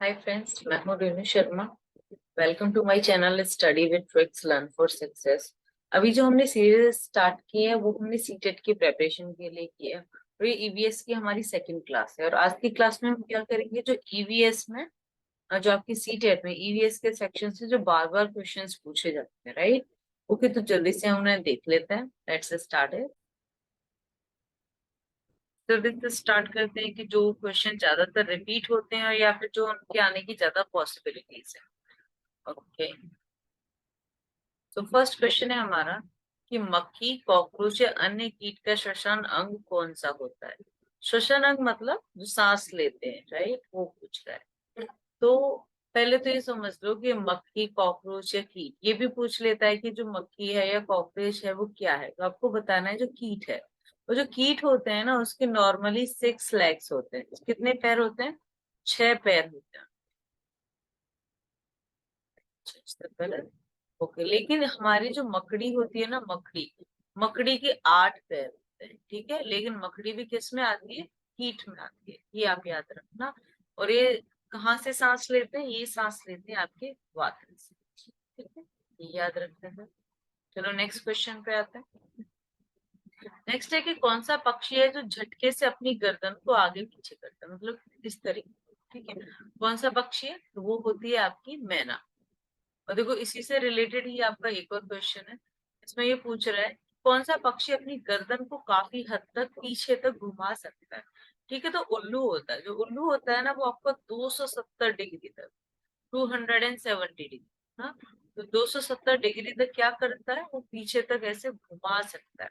हाय friends, मैं हूँ Renu Sharma. Welcome to my channel study with tricks learn for success. अभी जो हमने सीरीज स्टार्ट की है वो हमने सीटेट की प्रिपरेशन के लिए की है और ये ईवीएस की हमारी सेकंड क्लास है। और आज की क्लास में हम क्या करेंगे, जो ईवीएस में जो आपकी सीटेट में ईवीएस के सेक्शन से जो बार बार क्वेश्चंस पूछे जाते हैं, राइट। ओके, तो जल्दी से हम उन्हें देख लेते हैं। लेट्स स्टार्ट है। जल्दी से स्टार्ट करते हैं कि जो क्वेश्चन ज्यादातर रिपीट होते हैं या फिर जो उनके आने की ज्यादा पॉसिबिलिटीज है। ओके, तो फर्स्ट क्वेश्चन है हमारा कि मक्खी, कॉकरोच या अन्य कीट का श्वसन अंग कौन सा होता है। श्वसन अंग मतलब जो सांस लेते हैं, राइट, वो पूछ रहा है। तो पहले तो ये समझ लो कि मक्खी, कॉकरोच या कीट, ये भी पूछ लेता है कि जो मक्खी है या कॉकरोच है वो क्या है। तो आपको बताना है जो कीट है। वो जो कीट होते हैं ना, उसके नॉर्मली 6 लेग्स होते हैं। कितने पैर होते हैं? 6 पैर होते हैं। ओके, लेकिन हमारी जो मकड़ी होती है ना, मकड़ी मकड़ी के 8 पैर होते हैं, ठीक है। लेकिन मकड़ी भी किस में आती है? कीट में आती है, ये आप याद रखना। और ये कहाँ से सांस लेते हैं? ये सांस लेते हैं आपके वातन से, ठीक है, ये याद रखते हैं। चलो नेक्स्ट क्वेश्चन पे आते हैं। नेक्स्ट है कि कौन सा पक्षी है जो झटके से अपनी गर्दन को आगे पीछे करता है, मतलब इस तरीके, ठीक है। कौन सा पक्षी है? तो वो होती है आपकी मैना। और देखो, इसी से रिलेटेड ही आपका एक और क्वेश्चन है। इसमें ये पूछ रहा है कौन सा पक्षी अपनी गर्दन को काफी हद तक पीछे तक घुमा सकता है। ठीक है, तो उल्लू होता है। जो उल्लू होता है ना, वो आपको 270 डिग्री तक, 270 डिग्री, हाँ, तो 270 डिग्री तक क्या करता है, वो पीछे तक ऐसे घुमा सकता है।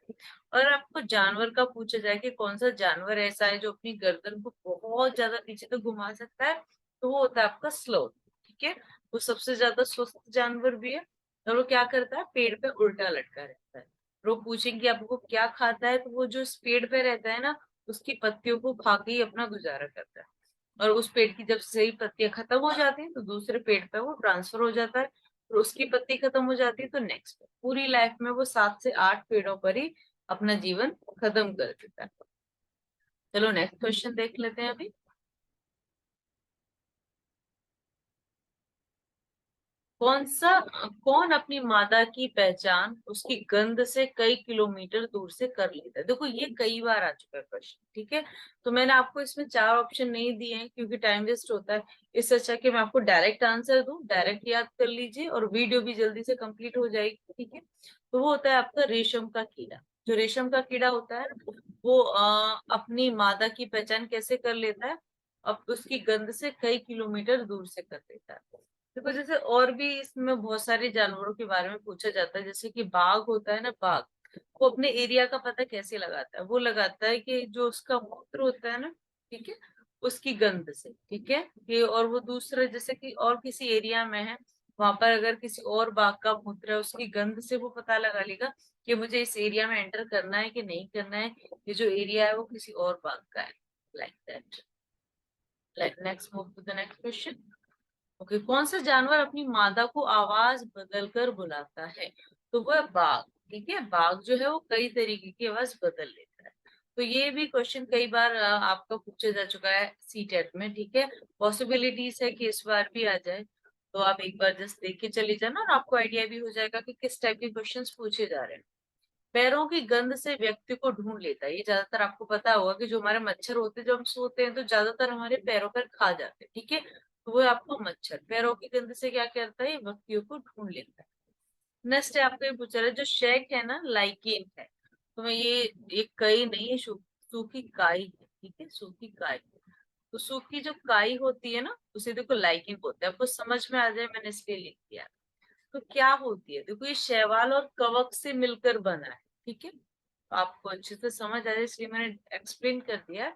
और आपको जानवर का पूछा जाए कि कौन सा जानवर ऐसा है जो अपनी गर्दन को बहुत ज्यादा पीछे तक घुमा सकता है, तो वो होता है आपका स्लोथ, ठीक है। वो सबसे ज्यादा स्वस्थ जानवर भी है। और वो क्या करता है? पेड़ पे उल्टा लटका रहता है। और वो पूछेंगे आपको क्या खाता है, तो वो जो इस पेड़ पे रहता है ना, उसकी पत्तियों को खा के ही अपना गुजारा करता है। और उस पेड़ की जब सही पत्तियां खत्म हो जाती है तो दूसरे पेड़ पे वो ट्रांसफर हो जाता है। और उसकी पत्ती खत्म हो जाती है तो नेक्स्ट, पूरी लाइफ में वो 7 से 8 पेड़ों पर ही अपना जीवन खत्म कर देता है। चलो नेक्स्ट क्वेश्चन देख लेते हैं अभी। कौन अपनी मादा की पहचान उसकी गंध से कई किलोमीटर दूर से कर लेता है। देखो, ये कई बार आ चुका है क्वेश्चन, ठीक है। तो मैंने आपको इसमें 4 ऑप्शन नहीं दिए हैं क्योंकि टाइम वेस्ट होता है। इससे अच्छा कि मैं आपको डायरेक्ट आंसर दूं, डायरेक्ट याद कर लीजिए और वीडियो भी जल्दी से कंप्लीट हो जाएगी, ठीक है। तो वो होता है आपका रेशम का कीड़ा। जो रेशम का कीड़ा होता है वो अपनी मादा की पहचान कैसे कर लेता है? अब उसकी गंध से कई किलोमीटर दूर से कर लेता है। देखो, जैसे और भी इसमें बहुत सारे जानवरों के बारे में पूछा जाता है। जैसे कि बाघ होता है ना, बाघ वो अपने एरिया का पता कैसे लगाता है? वो लगाता है कि जो उसका मूत्र होता है ना, ठीक है, उसकी गंध से, ठीक है। कि और वो दूसरे, जैसे कि और किसी एरिया में है, वहां पर अगर किसी और बाघ का मूत्र है, उसकी गंध से वो पता लगा लेगा कि मुझे इस एरिया में एंटर करना है कि नहीं करना है। ये जो एरिया है वो किसी और बाघ का है, like that. Next, move to the next question. Okay, कौन सा जानवर अपनी मादा को आवाज बदलकर बुलाता है? तो वो है बाघ, ठीक है। बाघ जो है वो कई तरीके की आवाज बदल लेता है। तो ये भी क्वेश्चन कई बार आपका पूछा जा चुका है सीटेट में, ठीक है। पॉसिबिलिटीज है कि इस बार भी आ जाए। तो आप एक बार जस्ट देख के चली जाना और आपको आइडिया भी हो जाएगा कि किस टाइप के क्वेश्चंस पूछे जा रहे हैं। पैरों की गंध से व्यक्ति को ढूंढ लेता है। ये ज्यादातर आपको पता होगा कि जो हमारे मच्छर होते हैं, जब हम सोते हैं तो ज्यादातर हमारे पैरों पर खा जाते हैं, ठीक है। तो वो आपको मच्छर पैरों की गंध से क्या करता है? व्यक्तियों को ढूंढ लेता है। नेक्स्ट है आपको ये पूछा रहा है, जो शेक है ना, लाइकेन है। तो मैं ये कई नहीं है, सूखी काई है, ठीक है, सूखी काई। तो सूखी जो काई होती है ना, उसे देखो लाइकेन बोलते हैं। आपको समझ में आ जाए मैंने इसलिए लिख दिया। तो क्या होती है? देखो, ये शैवाल और कवक से मिलकर बना है, ठीक है। तो आपको अच्छे से समझ आ जाए इसलिए मैंने एक्सप्लेन कर दिया है।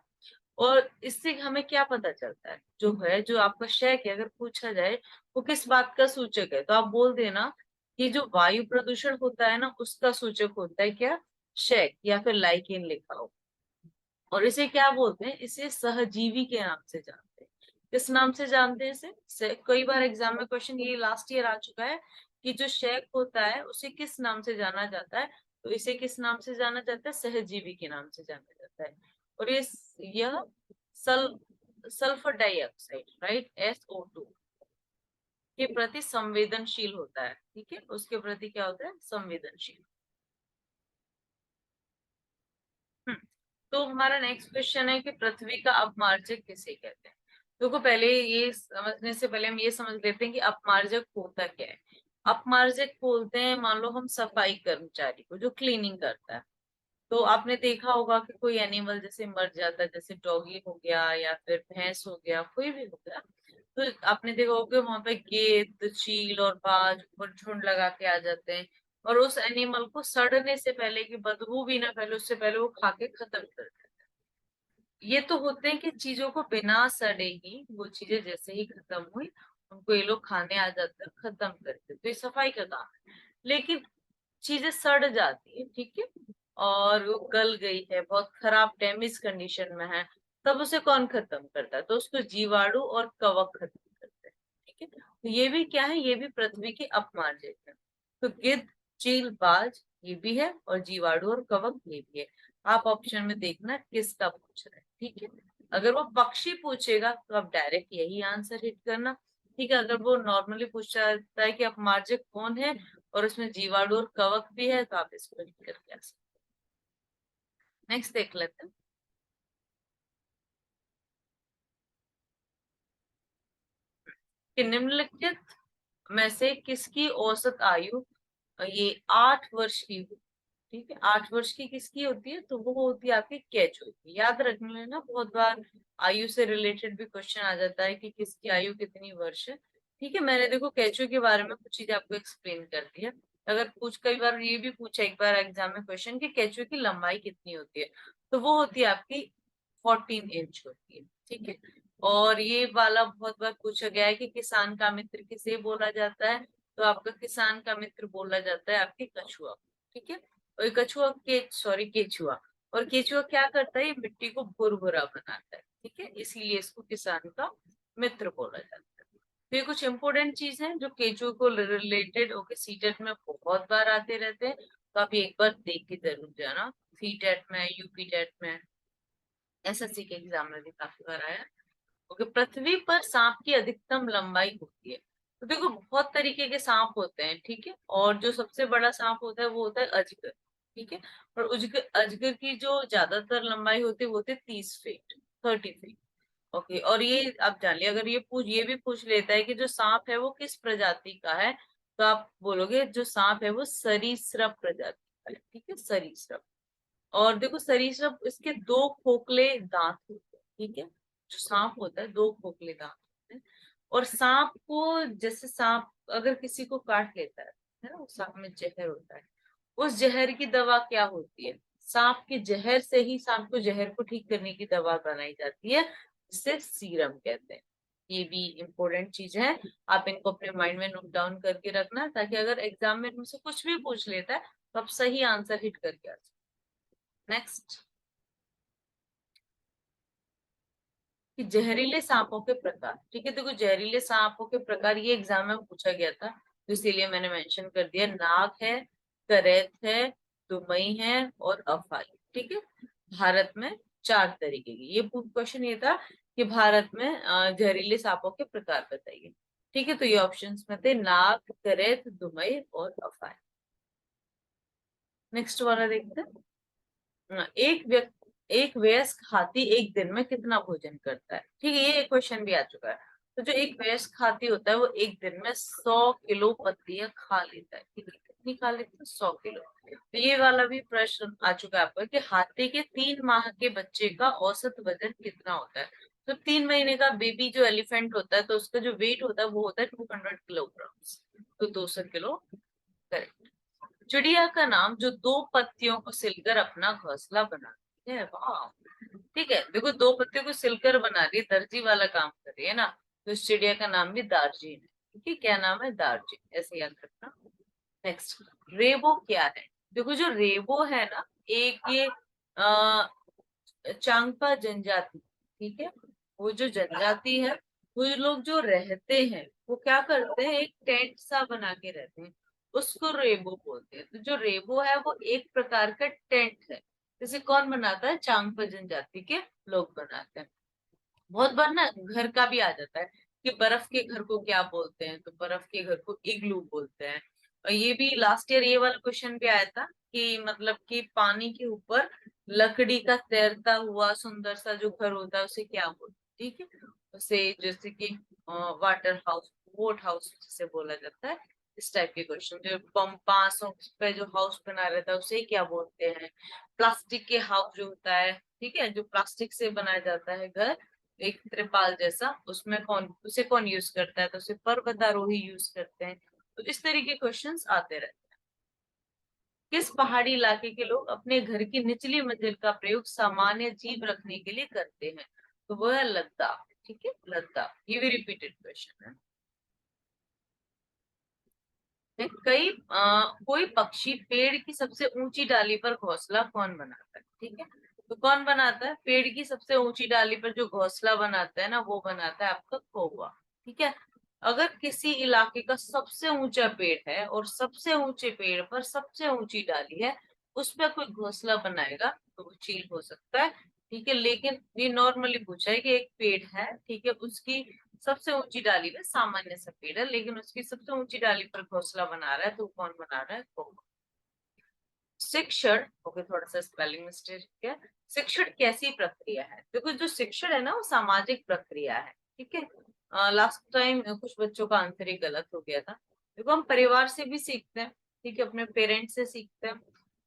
और इससे हमें क्या पता चलता है, जो है जो आपका शय है, अगर पूछा जाए वो किस बात का सूचक है, तो आप बोल देना कि जो वायु प्रदूषण होता है ना, उसका सूचक होता है क्या? शय, या फिर लाइकेन लिखा हो। और इसे क्या बोलते हैं? इसे सहजीवी के नाम से जानते हैं। किस नाम से जानते हैं इसे? कई बार एग्जाम में क्वेश्चन, ये लास्ट ईयर आ चुका है कि जो शेक होता है उसे किस नाम से जाना जाता है। तो इसे किस नाम से जाना जाता है? सहजीवी के नाम से जाना जाता है। और ये यह सल सल्फर डाइऑक्साइड, राइट, SO2 के प्रति संवेदनशील होता है, ठीक है, उसके प्रति क्या होता है, संवेदनशील। तो हमारा नेक्स्ट क्वेश्चन है कि पृथ्वी का अपमार्जक किसे कहते हैं। देखो पहले ये समझने से पहले हम ये समझ लेते हैं कि अपमार्जक होता क्या है। अपमार्जक बोलते हैं, मान लो हम सफाई कर्मचारी को जो क्लीनिंग करता है। तो आपने देखा होगा कि कोई एनिमल जैसे मर जाता है, जैसे डॉगी हो गया या फिर भैंस हो गया, कोई भी हो गया, तो आपने देखा होगा वहां पे गेंद, चील और बाज ऊपर झुंड लगा के आ जाते हैं, और उस एनिमल को सड़ने से पहले, की बदबू भी ना फैले उससे पहले वो खा के खत्म कर देते हैं। ये तो होते हैं कि चीजों को बिना सड़े ही वो चीजें जैसे ही खत्म हुई उनको ये लोग खाने आ जाते हैं, खत्म करते हैं। तो ये सफाई का काम है। लेकिन चीजें सड़ जाती है, ठीक है, और वो गल गई है, बहुत खराब डैमेज कंडीशन में है, तब उसे कौन खत्म करता है, तो उसको जीवाणु और कवक खत्म करते हैं, ठीक है। तो ये भी क्या है, ये भी पृथ्वी के अपमार्जक है। तो गिद्ध, चील, बाज ये भी है, और जीवाणु और कवक ये भी है। आप ऑप्शन में देखना किसका पूछ रहे हैं, ठीक है। अगर वो पक्षी पूछेगा तो आप डायरेक्ट यही आंसर हिट करना, ठीक है। अगर वो नॉर्मली पूछ रहा है कि अपमार्जक कौन है और उसमें जीवाणु और कवक भी है, तो आप इसको हिट करके आ सकते। नेक्स्ट देख लेते हैं कि निम्नलिखित में से किसकी औसत आयु ये 8 वर्ष की हो, ठीक है। 8 वर्ष की किसकी होती है, तो वो होती है आपकी केचुए की। याद रख लेना, बहुत बार आयु से रिलेटेड भी क्वेश्चन आ जाता है कि किसकी आयु कितनी वर्ष है, ठीक है। मैंने देखो केचुए के बारे में कुछ चीजें आपको एक्सप्लेन कर दी है। अगर कुछ कई बार ये भी पूछा एक बार एग्जाम में क्वेश्चन कि केचुए की लंबाई कितनी होती है, तो वो होती है आपकी 14 इंच होती है, ठीक है। और ये वाला बहुत बार पूछा गया है कि किसान का मित्र किसे बोला जाता है, तो आपका किसान का मित्र बोला जाता है आपके कछुआ, ठीक है। और कछुआ के सॉरी केचुआ, और केचुआ क्या करता है, ये मिट्टी को भुरभुरा बनाता है, ठीक है, इसीलिए इसको किसान का मित्र बोला जाता है। तो ये कुछ इंपॉर्टेंट चीज है जो केचुए को रिलेटेड ओके सीटेट में बहुत बार आते रहते हैं, तो आप ये एक बार देख के जरूर जाना। सीटेट में, यूपी टेट में, एसएससी के एग्जाम में भी काफी बार आया। ओके, पृथ्वी पर सांप की अधिकतम लंबाई होती है। तो देखो बहुत तरीके के सांप होते हैं, ठीक है, और जो सबसे बड़ा सांप होता है वो होता है अजगर, ठीक है। और अजगर अजगर की जो ज्यादातर लंबाई होती है वो होती है 30 फीट, 30 फीट। ओके, और ये आप जान लिया, अगर ये भी पूछ लेता है कि जो सांप है वो किस प्रजाति का है, तो आप बोलोगे जो सांप है वो सरीसृप प्रजाति का है, ठीक है, सरीसृप। और देखो सरीसृप इसके दो खोखले दांत होते हैं, ठीक है। जो सांप होता है दो खोखले दांत होते हैं। और सांप को जैसे सांप अगर किसी को काट लेता है ना, उस सांप में जहर होता है, उस जहर की दवा क्या होती है, सांप के जहर से ही सांप को जहर को ठीक करने की दवा बनाई जाती है, जिसे सीरम कहते हैं। ये भी इम्पोर्टेंट चीज है, आप इनको अपने माइंड में नोट डाउन करके रखना, ताकि अगर एग्जाम में तुमसे कुछ भी पूछ लेता है तो आप सही आंसर हिट करके आ जाओ। नेक्स्ट, कि जहरीले सांपों के प्रकार, ठीक है। देखो जहरीले सांपों के प्रकार ये एग्जाम में पूछा गया था, तो इसीलिए मैंने मेंशन कर दिया। नाग है, करैत है, दुमई है और अफाई, ठीक है। भारत में 4 तरीके की, ये क्वेश्चन ये था कि भारत में जहरीले सांपों के प्रकार बताइए, ठीक है। तो ये ऑप्शंस में थे नाग, करैत, दुमई और अफाई। नेक्स्ट वाला देखते हैं। एक वयस्क हाथी एक दिन में कितना भोजन करता है, ठीक है, ये क्वेश्चन भी आ चुका है। तो जो एक वयस्क हाथी होता है वो एक दिन में 100 किलो पत्तियां खा लेता है, ठीक है, कितनी खा लेता है, 100 किलो। तो ये वाला भी प्रश्न आ चुका है आपका कि हाथी के 3 माह के बच्चे का औसत वजन कितना होता है। तो 3 महीने का बेबी जो एलिफेंट होता है, तो उसका जो वेट होता है वो होता है 200 किलोग्राम, तो 200 किलो। करेक्ट। चिड़िया का नाम जो 2 पत्तियों को सिलकर अपना घोंसला बनाती है, वाह। ठीक है, देखो 2 पत्तियों को सिलकर बना रही है, दर्जी वाला काम कर रही है ना, तो इस चिड़िया का नाम भी दार्जिन है, ठीक है, क्या नाम है, दार्जिन, ऐसे याद रखना। नेक्स्ट, रेबो क्या है। देखो जो रेबो है ना, एक ये चांगपा जनजाति, ठीक है, वो जो जनजाति है, वो लोग जो रहते हैं वो क्या करते हैं, एक टेंट सा बना के रहते हैं, उसको रेबो बोलते हैं। तो जो रेबो है वो एक प्रकार का टेंट है, जैसे कौन बनाता है, चांगपा जनजाति के लोग बनाते हैं। बहुत बार ना घर का भी आ जाता है कि बर्फ के घर को क्या बोलते हैं, तो बर्फ के घर को इग्लू बोलते हैं। और ये भी लास्ट ईयर ये वाला क्वेश्चन भी आया था कि मतलब कि पानी के ऊपर लकड़ी का तैरता हुआ सुंदर सा जो घर होता है उसे क्या बोलते हैं, ठीक है। उसे जैसे कि वाटर हाउस, बोट हाउस जिसे बोला जाता है, इस टाइप के क्वेश्चन। जो बांसों पे जो हाउस बना रहता है उसे क्या बोलते हैं। प्लास्टिक के हाउस जो होता है, ठीक है, जो प्लास्टिक से बनाया जाता है घर, एक त्रिपाल जैसा, उसमें कौन यूज करता है, तो उसे पर्वतारोही यूज करते हैं। तो इस तरीके क्वेश्चंस आते रहते हैं। किस पहाड़ी इलाके के लोग अपने घर की निचली मंजिल का प्रयोग सामान्य जीव रखने के लिए करते हैं, तो वह है लद्दाख, ठीक है, लद्दाख। ये भी रिपीटेड क्वेश्चन है। कोई पक्षी पेड़ की सबसे ऊंची डाली पर घोंसला कौन बनाता है, ठीक है। तो कौन बनाता है पेड़ की सबसे ऊंची डाली पर जो घोंसला बनाता है ना, वो बनाता है आपका कौवा, ठीक है। अगर किसी इलाके का सबसे ऊंचा पेड़ है और सबसे ऊंचे पेड़ पर सबसे ऊंची डाली है, उस पर कोई घोंसला बनाएगा तो वो चील हो सकता है, ठीक है। लेकिन ये नॉर्मली पूछा है कि एक पेड़ है, ठीक है, उसकी सबसे ऊंची डाली पे सामान्य सा पेड़ है, लेकिन उसकी सबसे ऊंची डाली पर घोंसला बना रहा है, तो कौन बना रहा है, कौवा। शिक्षण, ओके, थोड़ा सा स्पेलिंग मिस्टेक है। शिक्षण कैसी प्रक्रिया है, देखो जो शिक्षण है ना वो सामाजिक प्रक्रिया है, ठीक है। लास्ट टाइम कुछ बच्चों का आंसर ही गलत हो गया था। देखो हम परिवार से भी सीखते हैं, ठीक है, अपने पेरेंट्स से सीखते हैं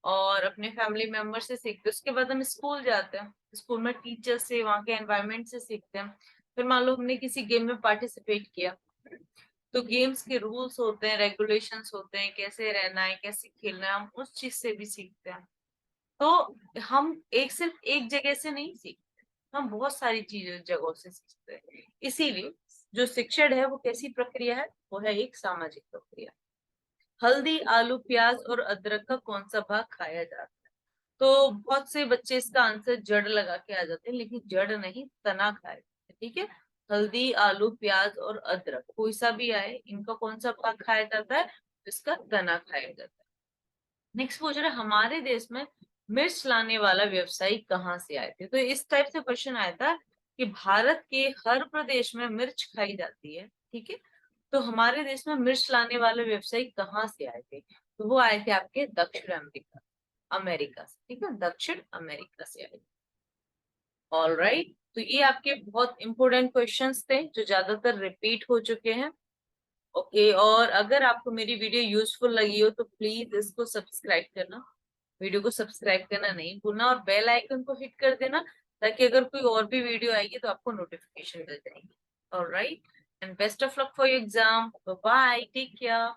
और अपने फैमिली मेंबर से सीखते हैं। उसके बाद हम स्कूल जाते हैं, स्कूल में टीचर से, वहाँ के एनवायरनमेंट से सीखते हैं। फिर मान लो हमने किसी गेम में पार्टिसिपेट किया, तो गेम्स के रूल्स होते हैं, रेगुलेशंस होते हैं, कैसे रहना है, कैसे खेलना है, हम उस चीज से भी सीखते हैं। तो हम एक सिर्फ एक जगह से नहीं सीखते, हम बहुत सारी चीजों जगहों से सीखते हैं। इसीलिए जो शिक्षण है वो कैसी प्रक्रिया है, वो है एक सामाजिक प्रक्रिया। हल्दी, आलू, प्याज और अदरक का कौन सा भाग खाया जाता है, तो बहुत से बच्चे इसका आंसर जड़ लगा के आ जाते हैं, लेकिन जड़ नहीं, तना खाया जाता है, ठीक है। हल्दी, आलू, प्याज और अदरक कोई सा भी आए, इनका कौन सा भाग खाया जाता है, इसका तना खाया जाता है। नेक्स्ट पूछ रहा है हमारे देश में मिर्च लाने वाला व्यवसायी कहाँ से आए थे, तो इस टाइप से क्वेश्चन आया था कि भारत के हर प्रदेश में मिर्च खाई जाती है, ठीक है। तो हमारे देश में मिर्च लाने वाले व्यवसायी कहाँ से आए थे, तो वो आए थे आपके दक्षिण अमेरिका, अमेरिका से, ठीक है, दक्षिण अमेरिका से आए। ऑल राइट, तो ये आपके बहुत इंपॉर्टेंट क्वेश्चंस थे जो ज्यादातर रिपीट हो चुके हैं। ओके, और अगर आपको मेरी वीडियो यूजफुल लगी हो तो प्लीज इसको सब्सक्राइब करना, वीडियो को सब्सक्राइब करना नहीं भूलना, और बेल आइकन को हिट कर देना, ताकि अगर कोई और भी वीडियो आएगी तो आपको नोटिफिकेशन मिल जाएगी। Alright, and best of luck for your exam, bye, take care.